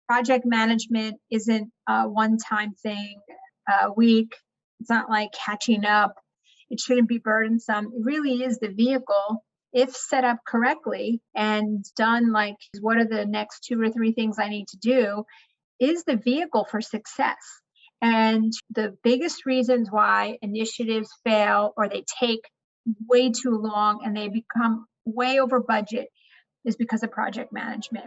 Project management isn't a one-time thing, a week. It's not like catching up. It shouldn't be burdensome. It really is the vehicle, if set up correctly and done like, what are the next 2 or 3 things I need to do, is the vehicle for success. And the biggest reasons why initiatives fail or they take way too long and they become way over budget is because of project management.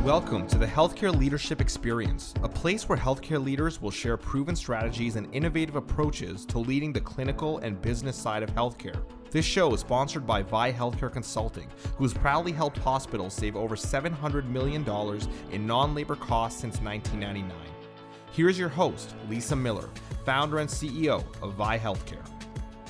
Welcome to the Healthcare Leadership Experience, a place where healthcare leaders will share proven strategies and innovative approaches to leading the clinical and business side of healthcare. This show is sponsored by VIE Healthcare Consulting, who has proudly helped hospitals save over $700 million in non-labor costs since 1999. Here's your host, Lisa Miller, founder and CEO of VIE Healthcare.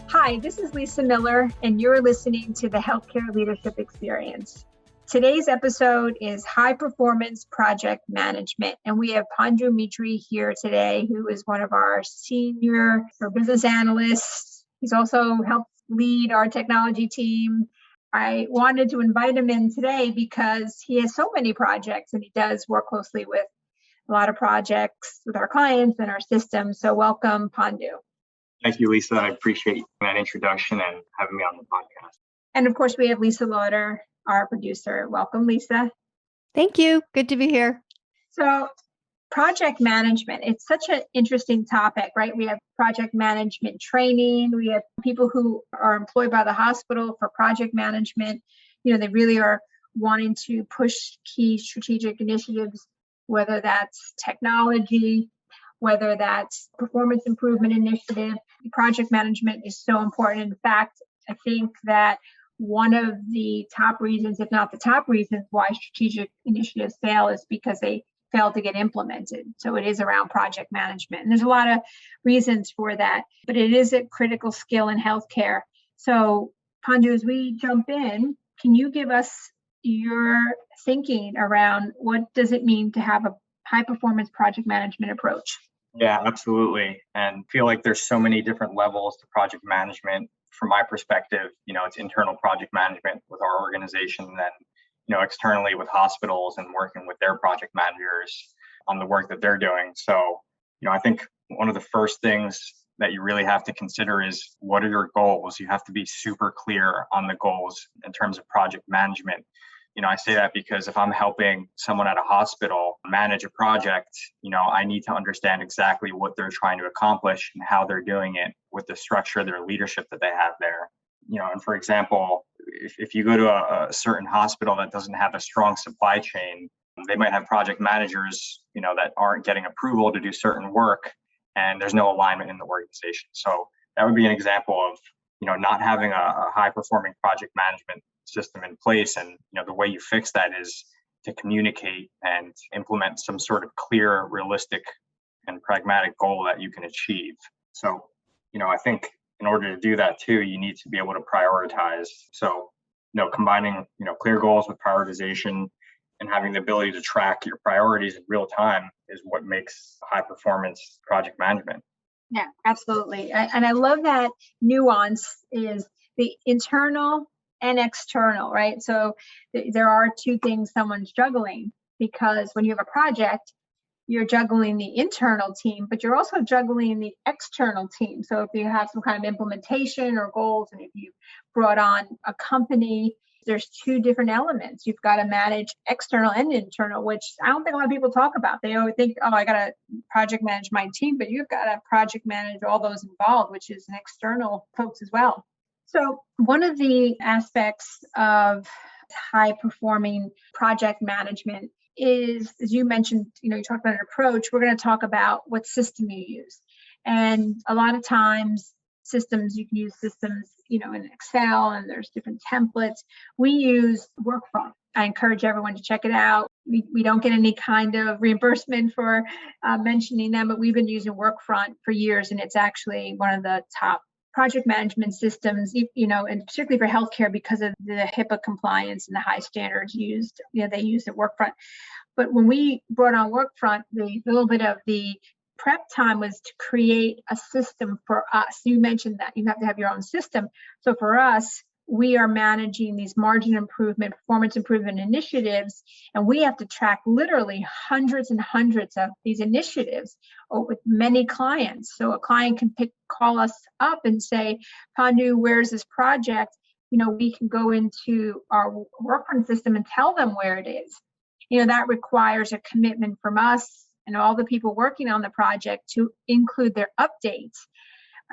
Hi, this is Lisa Miller, and you're listening to the Healthcare Leadership Experience. Today's episode is High Performance Project Management, and we have Pandush Mitre here today, who is one of our senior business analysts. He's also helped lead our technology team. I wanted to invite him in today because he has so many projects, and he does work closely with a lot of projects with our clients and our systems. So welcome, Pandush. Thank you, Lisa. I appreciate that introduction and having me on the podcast. And of course, we have Lisa Larter, our producer. Welcome, Lisa. Thank you. Good to be here. So project management, it's such an interesting topic, right? We have project management training. We have people who are employed by the hospital for project management. You know, they really are wanting to push key strategic initiatives, whether that's technology, whether that's performance improvement initiative. Project management is so important. In fact, I think that one of the top reasons, if not the top reasons, why strategic initiatives fail is because they fail to get implemented. So it is around project management. And there's a lot of reasons for that, but it is a critical skill in healthcare. So Pandush, as we jump in, can you give us your thinking around what does it mean to have a high performance project management approach? Yeah, absolutely. And feel like there's so many different levels to project management. From my perspective, it's internal project management with our organization, and then, externally with hospitals and working with their project managers on the work that they're doing. So, I think one of the first things that you really have to consider is, what are your goals? You have to be super clear on the goals in terms of project management. I say that because if I'm helping someone at a hospital manage a project, I need to understand exactly what they're trying to accomplish and how they're doing it with the structure of their leadership that they have there. And for example, if you go to a certain hospital that doesn't have a strong supply chain, they might have project managers, that aren't getting approval to do certain work, and there's no alignment in the organization. So that would be an example of, not having a high performing project management system in place. And the way you fix that is to communicate and implement some sort of clear, realistic, and pragmatic goal that you can achieve. So I think in order to do that too, you need to be able to prioritize. So combining clear goals with prioritization and having the ability to track your priorities in real time is what makes high performance project management. Yeah, absolutely. And I love that nuance is the internal and external, right? So there are two things someone's juggling, because when you have a project, you're juggling the internal team, but you're also juggling the external team. So if you have some kind of implementation or goals, and if you brought on a company, there's two different elements. You've got to manage external and internal, which I don't think a lot of people talk about. They always think, oh, I got to project manage my team, but you've got to project manage all those involved, which is an external folks as well. So one of the aspects of high performing project management is, as you mentioned, you talked about an approach. We're going to talk about what system you use. And a lot of times systems, you can use systems, in Excel, and there's different templates. We use Workfront. I encourage everyone to check it out. We don't get any kind of reimbursement for mentioning them, but we've been using Workfront for years, and it's actually one of the top project management systems, and particularly for healthcare because of the HIPAA compliance and the high standards used, they use at Workfront. But when we brought on Workfront, the little bit of the prep time was to create a system for us. You mentioned that you have to have your own system. So for us, we are managing these margin improvement, performance improvement initiatives, and we have to track literally hundreds and hundreds of these initiatives with many clients. So a client can call us up and say, Pandu, where's this project? We can go into our workfront system and tell them where it is. That requires a commitment from us and all the people working on the project to include their updates.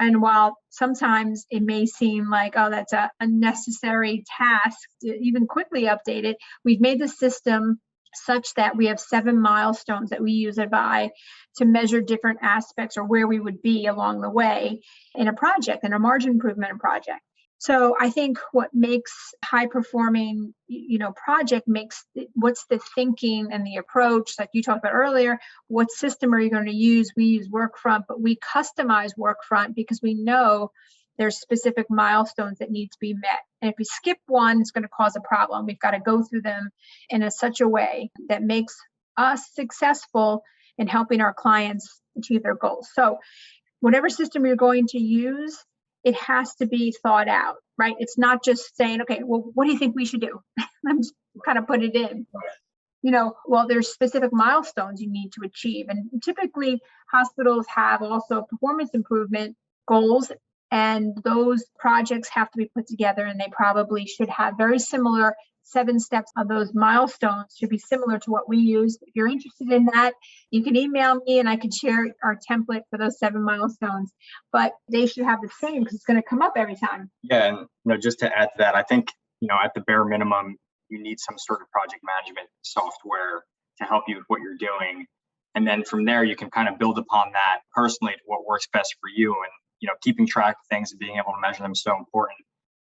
And while sometimes it may seem like, oh, that's a unnecessary task to even quickly update it, we've made the system such that we have 7 milestones that we use at VIE to measure different aspects or where we would be along the way in a project, in a margin improvement project. So I think what makes high performing, project what's the thinking and the approach, like you talked about earlier, what system are you going to use? We use Workfront, but we customize Workfront because we know there's specific milestones that need to be met. And if we skip one, it's going to cause a problem. We've got to go through them in such a way that makes us successful in helping our clients achieve their goals. So whatever system you're going to use, it has to be thought out, right? It's not just saying, okay, well, what do you think we should do? I'm just kind of put it in. There's specific milestones you need to achieve. And typically hospitals have also performance improvement goals, and those projects have to be put together, and they probably should have very similar 7 steps of those milestones should be similar to what we use. If you're interested in that, you can email me and I can share our template for those 7 milestones, but they should have the same because it's going to come up every time. Yeah. And just to add to that, I think, at the bare minimum, you need some sort of project management software to help you with what you're doing. And then from there, you can kind of build upon that personally to what works best for you. And, keeping track of things and being able to measure them is so important.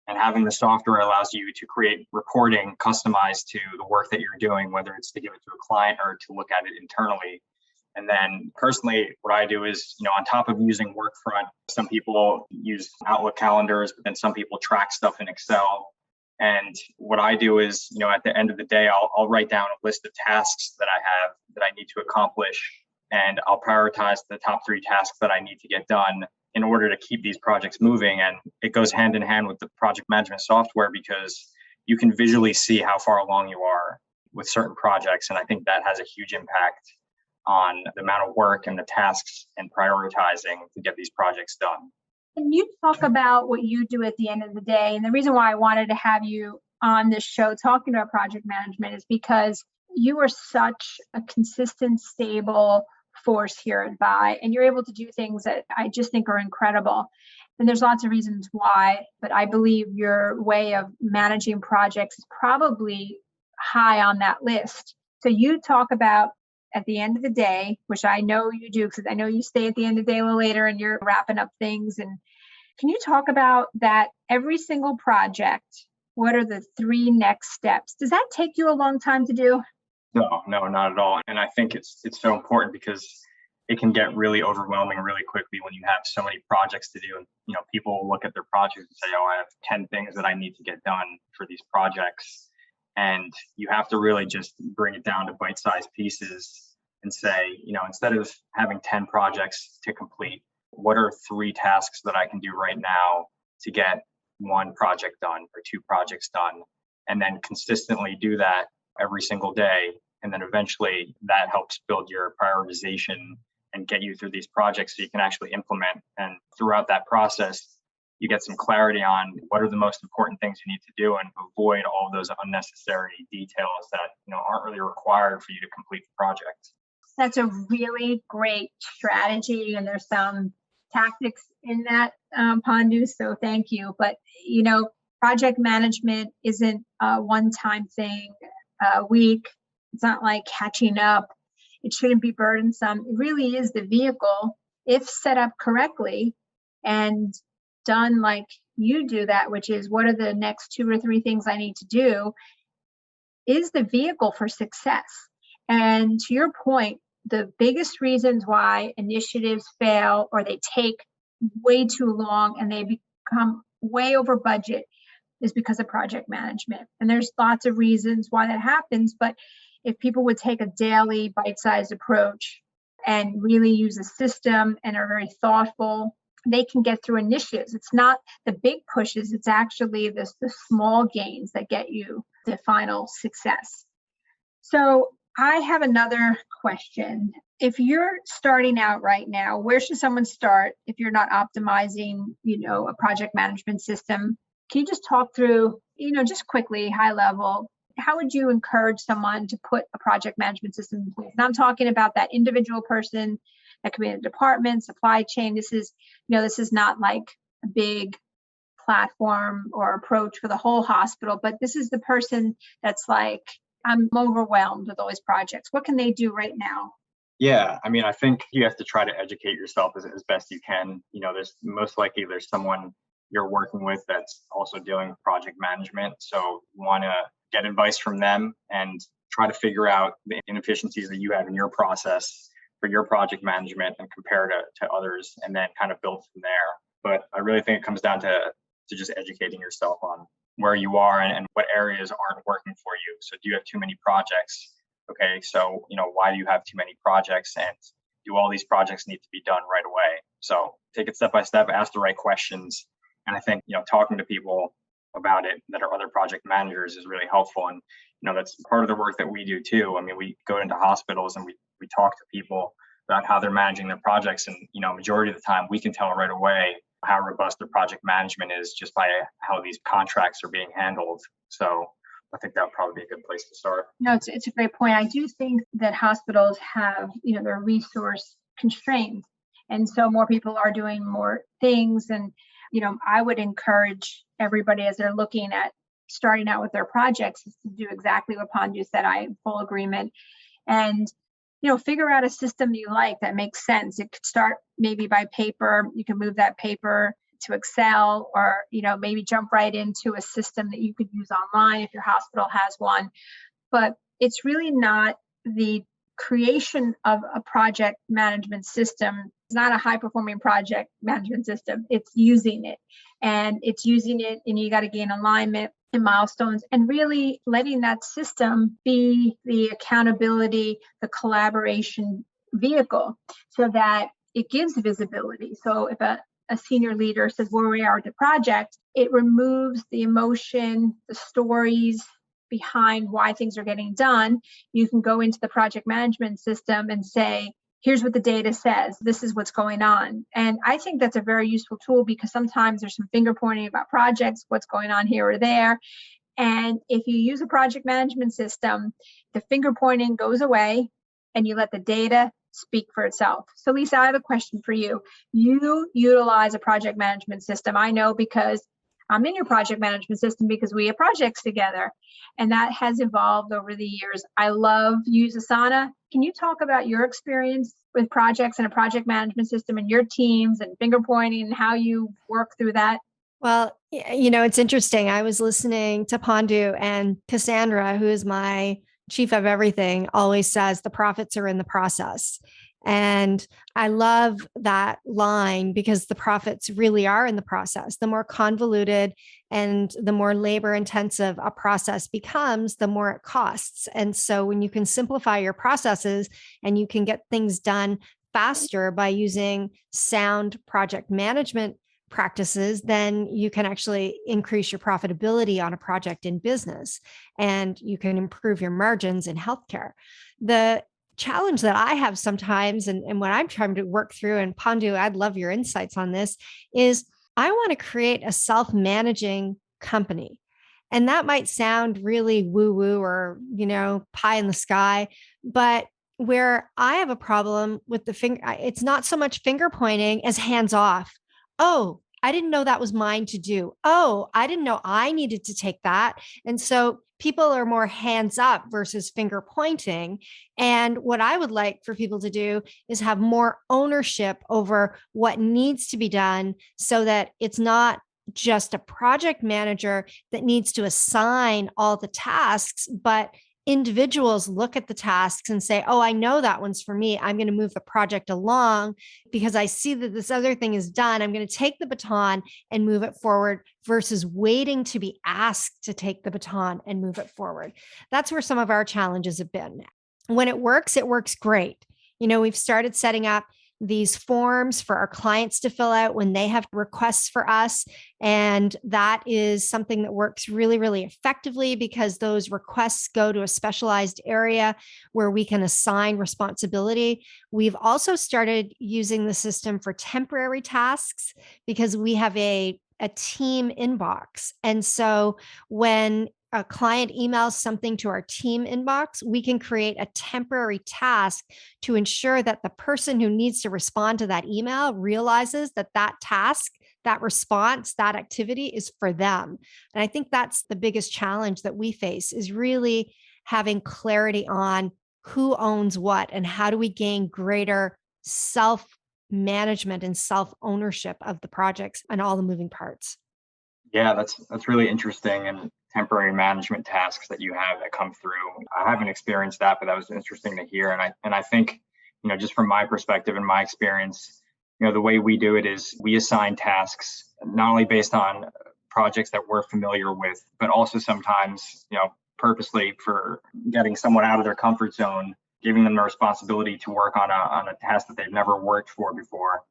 And having the software allows you to create reporting customized to the work that you're doing, whether it's to give it to a client or to look at it internally. And then personally, what I do is, on top of using Workfront, some people use Outlook calendars, but then some people track stuff in Excel. And what I do is, at the end of the day, I'll write down a list of tasks that I have that I need to accomplish, and I'll prioritize the top 3 tasks that I need to get done in order to keep these projects moving. And it goes hand in hand with the project management software because you can visually see how far along you are with certain projects. And I think that has a huge impact on the amount of work and the tasks and prioritizing to get these projects done. Can you talk about what you do at the end of the day? And the reason why I wanted to have you on this show talking about project management is because you are such a consistent, stable force here at VIE, and you're able to do things that I just think are incredible. And there's lots of reasons why, but I believe your way of managing projects is probably high on that list. So you talk about at the end of the day, which I know you do, because I know you stay at the end of the day a little later and you're wrapping up things. And can you talk about that every single project? What are the 3 next steps? Does that take you a long time to do? No, not at all. And I think it's so important because it can get really overwhelming really quickly when you have so many projects to do. And, people will look at their projects and say, oh, I have 10 things that I need to get done for these projects. And you have to really just bring it down to bite-sized pieces and say, instead of having 10 projects to complete, what are 3 tasks that I can do right now to get 1 project done or 2 projects done? And then consistently do that every single day. And then eventually that helps build your prioritization and get you through these projects so you can actually implement. And throughout that process, you get some clarity on what are the most important things you need to do and avoid all of those unnecessary details that aren't really required for you to complete the project. That's a really great strategy, and there's some tactics in that, Pandu, so thank you. But project management isn't a one-time thing, a week. It's not like catching up. It shouldn't be burdensome. It really is the vehicle, if set up correctly and done like you do that, which is what are the next 2 or 3 things I need to do, is the vehicle for success. And to your point, the biggest reasons why initiatives fail or they take way too long and they become way over budget is because of project management. And there's lots of reasons why that happens, but if people would take a daily bite-sized approach and really use a system and are very thoughtful they can get through initiatives. It's not the big pushes, it's actually the small gains that get you the final success. So I have another question. If you're starting out right now, where should someone start if you're not optimizing, a project management system? Can you just talk through, just quickly, high level, how would you encourage someone to put a project management system in place? And I'm talking about that individual person that could be in a department, supply chain. This is not like a big platform or approach for the whole hospital, but this is the person that's like, I'm overwhelmed with all these projects. What can they do right now? Yeah, I mean, I think you have to try to educate yourself as best you can. There's most likely there's someone you're working with that's also dealing with project management. So you want to get advice from them and try to figure out the inefficiencies that you have in your process for your project management and compare to others, and then kind of build from there. But I really think it comes down to just educating yourself on where you are and what areas aren't working for you. So do you have too many projects? Okay, so why do you have too many projects, and do all these projects need to be done right away? So take it step by step, ask the right questions. And I think talking to people about it that are other project managers is really helpful. And that's part of the work that we do too. I mean, we go into hospitals and we talk to people about how they're managing their projects, and majority of the time we can tell right away how robust their project management is just by how these contracts are being handled. So I think that would probably be a good place to start. No, it's a great point. I do think that hospitals have, their resource constraints. And so more people are doing more things. And, I would encourage everybody as they're looking at starting out with their projects is to do exactly what Pandush said. I am full agreement. And, figure out a system you like that makes sense. It could start maybe by paper. You can move that paper to Excel, or maybe jump right into a system that you could use online if your hospital has one. But it's really not the creation of a project management system. It's not a high performing project management system. It's using it, and you got to gain alignment and milestones, and really letting that system be the accountability, the collaboration vehicle, so that it gives visibility. So if a senior leader says where we are with the project, it removes the emotion, the stories behind why things are getting done. You can go into the project management system and say, here's what the data says. This is what's going on. And I think that's a very useful tool, because sometimes there's some finger pointing about projects, what's going on here or there. And if you use a project management system, the finger pointing goes away and you let the data speak for itself. So Lisa, I have a question for you. You utilize a project management system. I know because I'm in your project management system because we have projects together, and that has evolved over the years. I love use Asana. Can you talk about your experience with projects and a project management system and your teams and finger pointing and how you work through that? Well, it's interesting. I was listening to Pandu, and Cassandra, who is my chief of everything, always says the profits are in the process. And I love that line, because the profits really are in the process. The more convoluted and the more labor intensive a process becomes, the more it costs. And so when you can simplify your processes and you can get things done faster by using sound project management practices, then you can actually increase your profitability on a project in business, and you can improve your margins in healthcare. The challenge that I have sometimes, and what I'm trying to work through, and Pandu, I'd love your insights on this, is I want to create a self-managing company. And that might sound really woo-woo or, pie in the sky, but where I have a problem with it's not so much finger pointing as hands off. Oh, I didn't know that was mine to do. Oh, I didn't know I needed to take that. And so people are more hands up versus finger pointing. And what I would like for people to do is have more ownership over what needs to be done, so that it's not just a project manager that needs to assign all the tasks, but individuals look at the tasks and say, oh, I know that one's for me. I'm going to move the project along because I see that this other thing is done. I'm going to take the baton and move it forward, versus waiting to be asked to take the baton and move it forward. That's where some of our challenges have been. When it works great. We've started setting up these forms for our clients to fill out when they have requests for us. And that is something that works really, really effectively because those requests go to a specialized area where we can assign responsibility. We've also started using the system for temporary tasks because we have a team inbox. And so when a client emails something to our team inbox, we can create a temporary task to ensure that the person who needs to respond to that email realizes that that task, that response, that activity is for them. And I think that's the biggest challenge that we face is really having clarity on who owns what and how do we gain greater self-management and self-ownership of the projects and all the moving parts. Yeah, that's really interesting. And temporary management tasks that you have that come through. I haven't experienced that, but that was interesting to hear. And I think, just from my perspective and my experience, the way we do it is we assign tasks not only based on projects that we're familiar with, but also sometimes, purposely for getting someone out of their comfort zone, giving them the responsibility to work on a task that they've never worked for before.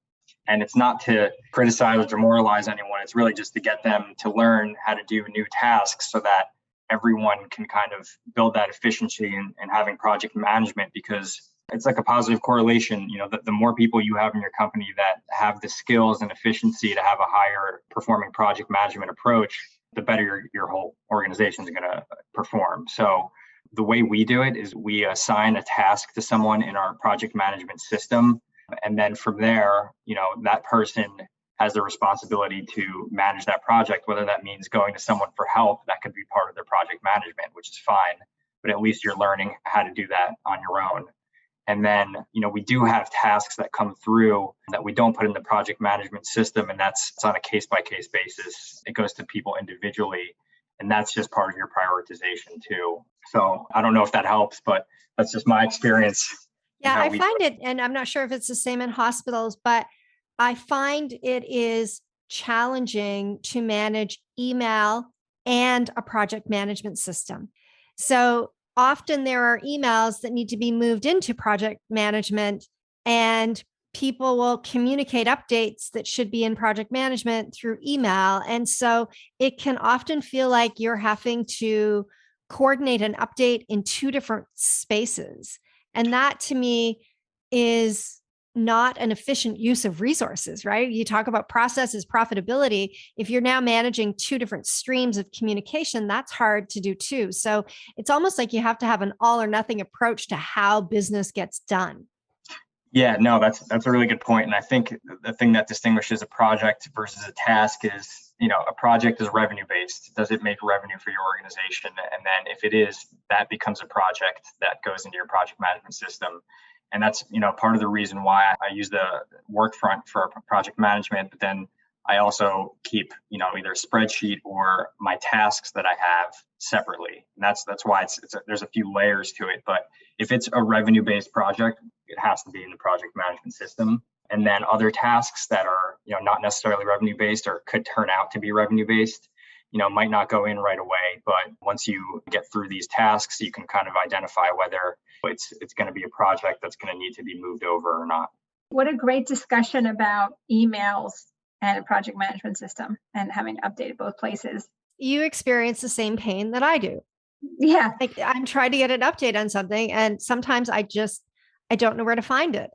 And it's not to criticize or demoralize anyone. It's really just to get them to learn how to do new tasks so that everyone can kind of build that efficiency and having project management, because it's like a positive correlation. The more people you have in your company that have the skills and efficiency to have a higher performing project management approach, the better your whole organization is going to perform. So the way we do it is we assign a task to someone in our project management system. And then from there, that person has the responsibility to manage that project, whether that means going to someone for help. That could be part of their project management, which is fine. But at least you're learning how to do that on your own. And then, we do have tasks that come through that we don't put in the project management system. And it's on a case-by-case basis. It goes to people individually. And that's just part of your prioritization too. So I don't know if that helps, but that's just my experience. Yeah, I find it, and I'm not sure if it's the same in hospitals, but I find it is challenging to manage email and a project management system. So often there are emails that need to be moved into project management, and people will communicate updates that should be in project management through email. And so it can often feel like you're having to coordinate an update in two different spaces. And that to me is not an efficient use of resources, right? You talk about processes, profitability. If you're now managing two different streams of communication, that's hard to do too. So it's almost like you have to have an all or nothing approach to how business gets done. Yeah, no, that's a really good point. And I think the thing that distinguishes a project versus a task is, a project is revenue based. Does it make revenue for your organization? And then if it is, that becomes a project that goes into your project management system. And that's, part of the reason why I use the Workfront for project management, but then I also keep, either a spreadsheet or my tasks that I have separately. And that's why there's a few layers to it. But if it's a revenue-based project, it has to be in the project management system. And then other tasks that are, not necessarily revenue-based or could turn out to be revenue-based, might not go in right away. But once you get through these tasks, you can kind of identify whether it's going to be a project that's going to need to be moved over or not. What a great discussion about emails and a project management system and having to update it both places. You experience the same pain that I do. Yeah. Like I'm trying to get an update on something, and sometimes I don't know where to find it.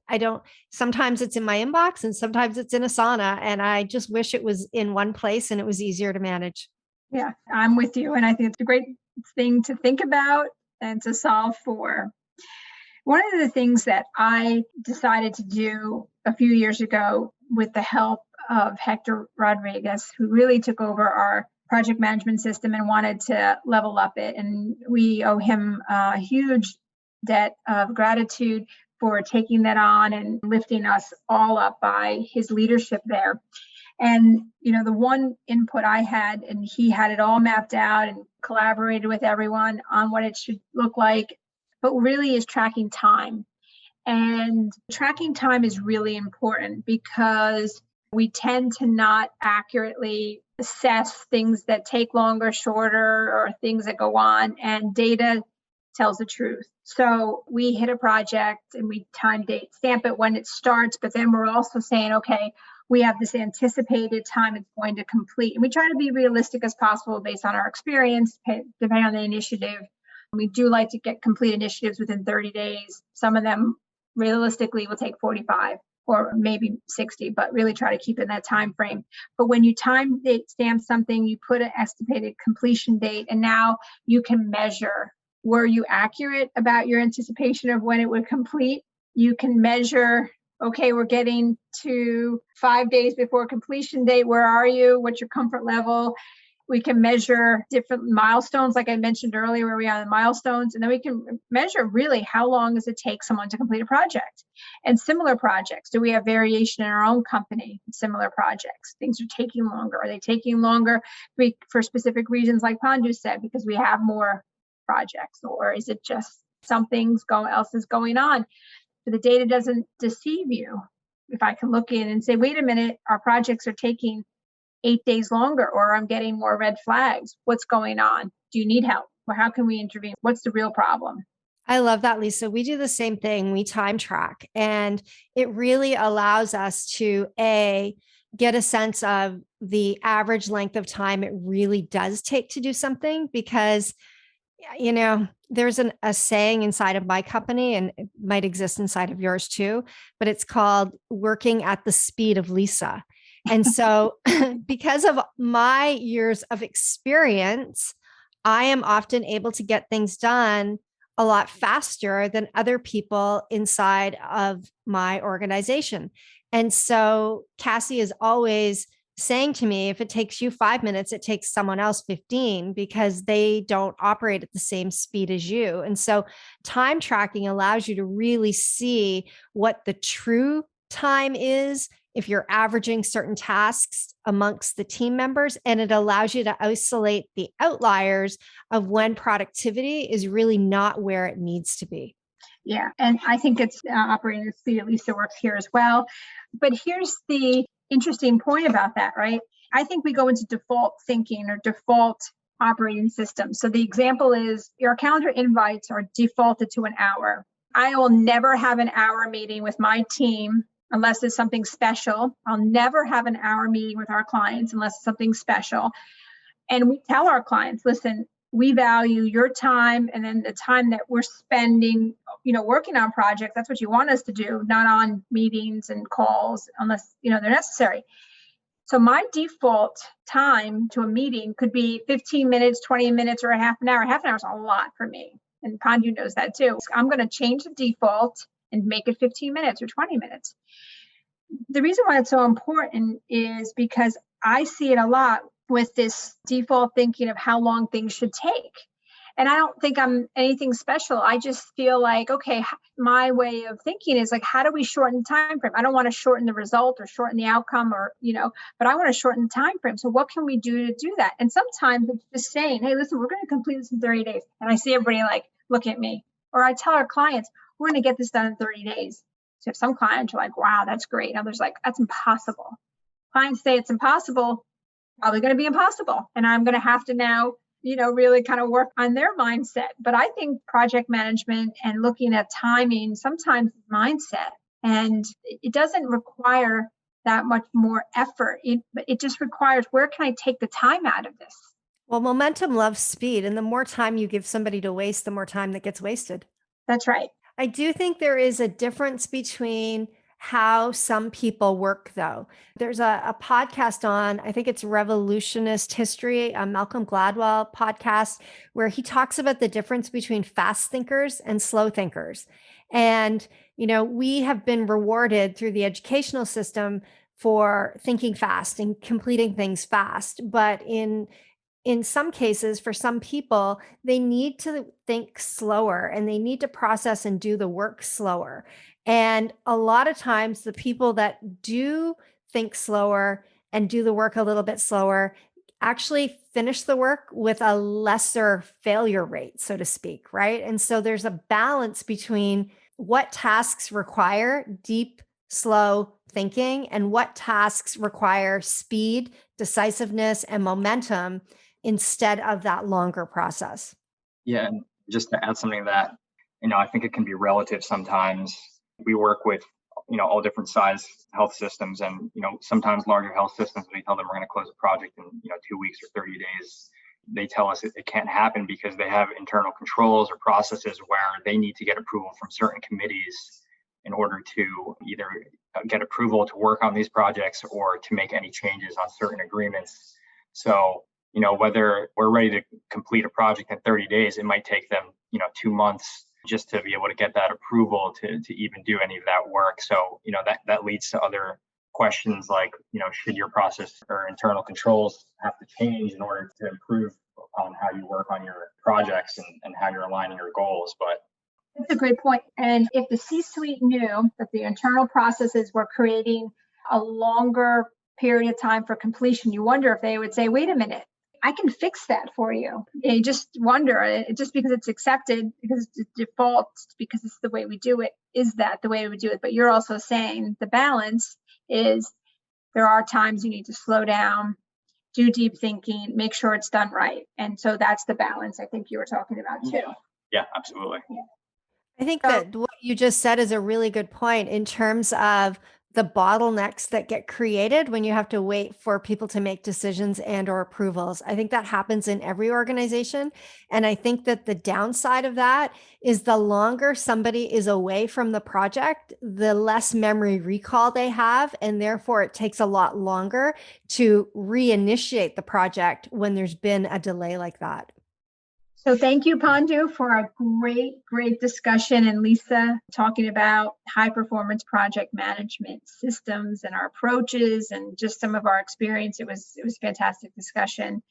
Sometimes it's in my inbox and sometimes it's in Asana, and I just wish it was in one place and it was easier to manage. Yeah, I'm with you. And I think it's a great thing to think about and to solve for. One of the things that I decided to do a few years ago with the help of Hector Rodriguez, who really took over our project management system and wanted to level up it. And we owe him a huge debt of gratitude for taking that on and lifting us all up by his leadership there. And, the one input I had, and he had it all mapped out and collaborated with everyone on what it should look like, but really is tracking time. And tracking time is really important because we tend to not accurately assess things that take longer, shorter, or things that go on. And data tells the truth. So we hit a project and we time date stamp it when it starts, but then we're also saying, okay, we have this anticipated time it's going to complete. And we try to be realistic as possible based on our experience, depending on the initiative. We do like to get complete initiatives within 30 days. Some of them realistically will take 45 or maybe 60, but really try to keep in that time frame. But when you time date stamp something, you put an estimated completion date, and now you can measure, were you accurate about your anticipation of when it would complete? You can measure, okay, we're getting to 5 days before completion date. Where are you? What's your comfort level? We can measure different milestones, like I mentioned earlier, where we are on the milestones, and then we can measure really how long does it take someone to complete a project. And similar projects, do we have variation in our own company? Similar projects, things are taking longer. Are they taking longer for specific reasons, like Pandush said, because we have more projects, or is it just something else is going on? So the data doesn't deceive you. If I can look in and say, wait a minute, our projects are taking 8 days longer, or I'm getting more red flags. What's going on? Do you need help? Or how can we intervene? What's the real problem? I love that, Lisa. We do the same thing. We time track, and it really allows us to get a sense of the average length of time it really does take to do something, because there's a saying inside of my company, and it might exist inside of yours too, but it's called working at the speed of Lisa. And so because of my years of experience, I am often able to get things done a lot faster than other people inside of my organization. And so Cassie is always saying to me, if it takes you 5 minutes, it takes someone else 15, because they don't operate at the same speed as you. And so time tracking allows you to really see what the true time is if you're averaging certain tasks amongst the team members, and it allows you to isolate the outliers of when productivity is really not where it needs to be. Yeah, and I think it's operating the speed at Lisa works here as well. But here's the interesting point about that, right? I think we go into default thinking or default operating system. So the example is your calendar invites are defaulted to an hour. I will never have an hour meeting with my team unless it's something special. I'll never have an hour meeting with our clients unless it's something special. And we tell our clients, listen, we value your time, and then the time that we're spending, working on projects. That's what you want us to do, not on meetings and calls unless, they're necessary. So my default time to a meeting could be 15 minutes, 20 minutes, or a half an hour. Half an hour is a lot for me. And Pandu knows that too. So I'm going to change the default and make it 15 minutes or 20 minutes. The reason why it's so important is because I see it a lot with this default thinking of how long things should take. And I don't think I'm anything special. I just feel like, okay, my way of thinking is like, how do we shorten the time frame? I don't want to shorten the result or shorten the outcome but I want to shorten the time frame. So what can we do to do that? And sometimes it's just saying, hey, listen, we're going to complete this in 30 days. And I see everybody like, look at me. Or I tell our clients, we're going to get this done in 30 days. So if some clients are like, wow, that's great. Others like, that's impossible. Clients say it's impossible, probably going to be impossible. And I'm going to have to now, really kind of work on their mindset. But I think project management and looking at timing sometimes is mindset, and it doesn't require that much more effort. It just requires, where can I take the time out of this? Well, momentum loves speed. And the more time you give somebody to waste, the more time that gets wasted. That's right. I do think there is a difference between how some people work, though. There's a podcast on, I think it's Revolutionist History, a Malcolm Gladwell podcast, where he talks about the difference between fast thinkers and slow thinkers. And, we have been rewarded through the educational system for thinking fast and completing things fast. But in some cases, for some people, they need to think slower and they need to process and do the work slower. And a lot of times, the people that do think slower and do the work a little bit slower actually finish the work with a lesser failure rate, so to speak, right? And so there's a balance between what tasks require deep, slow thinking and what tasks require speed, decisiveness, and momentum instead of that longer process. Yeah. And Just to add something that, I think it can be relative sometimes. We work with, all different size health systems, and, sometimes larger health systems, we tell them we're going to close a project in, 2 weeks or 30 days. They tell us it can't happen because they have internal controls or processes where they need to get approval from certain committees in order to either get approval to work on these projects or to make any changes on certain agreements. So, whether we're ready to complete a project in 30 days, it might take them, 2 months just to be able to get that approval to even do any of that work. So, that leads to other questions like, should your process or internal controls have to change in order to improve upon how you work on your projects and how you're aligning your goals. But that's a great point. And if the C-suite knew that the internal processes were creating a longer period of time for completion, you wonder if they would say, wait a minute, I can fix that for you. You just wonder, just because it's accepted, because it's default, because it's the way we do it, is that the way we do it? But you're also saying the balance is there are times you need to slow down, do deep thinking, make sure it's done right. And so that's the balance I think you were talking about too. Yeah, absolutely. Yeah. I think that what you just said is a really good point in terms of the bottlenecks that get created when you have to wait for people to make decisions and or approvals. I think that happens in every organization. And I think that the downside of that is the longer somebody is away from the project, the less memory recall they have. And therefore it takes a lot longer to reinitiate the project when there's been a delay like that. So thank you, Pandu, for a great discussion, and Lisa talking about high performance project management systems and our approaches and just some of our experience. It was fantastic discussion.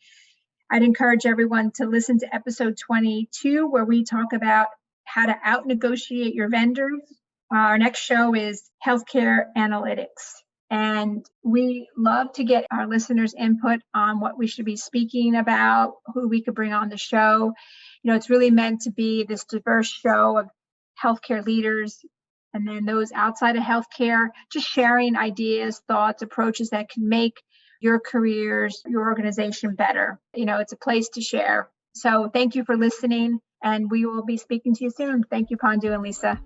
I'd encourage everyone to listen to episode 22, where we talk about how to out-negotiate your vendors. Our next show is healthcare analytics. And we love to get our listeners' input on what we should be speaking about, who we could bring on the show. It's really meant to be this diverse show of healthcare leaders and then those outside of healthcare, just sharing ideas, thoughts, approaches that can make your careers, your organization better. It's a place to share. So thank you for listening, and we will be speaking to you soon. Thank you, Pandu and Lisa.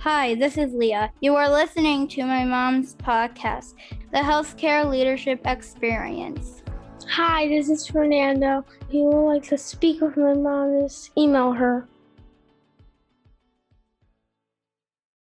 Hi, this is Leah. You are listening to my mom's podcast, The Healthcare Leadership Experience. Hi, this is Fernando. If you would like to speak with my mom, just email her.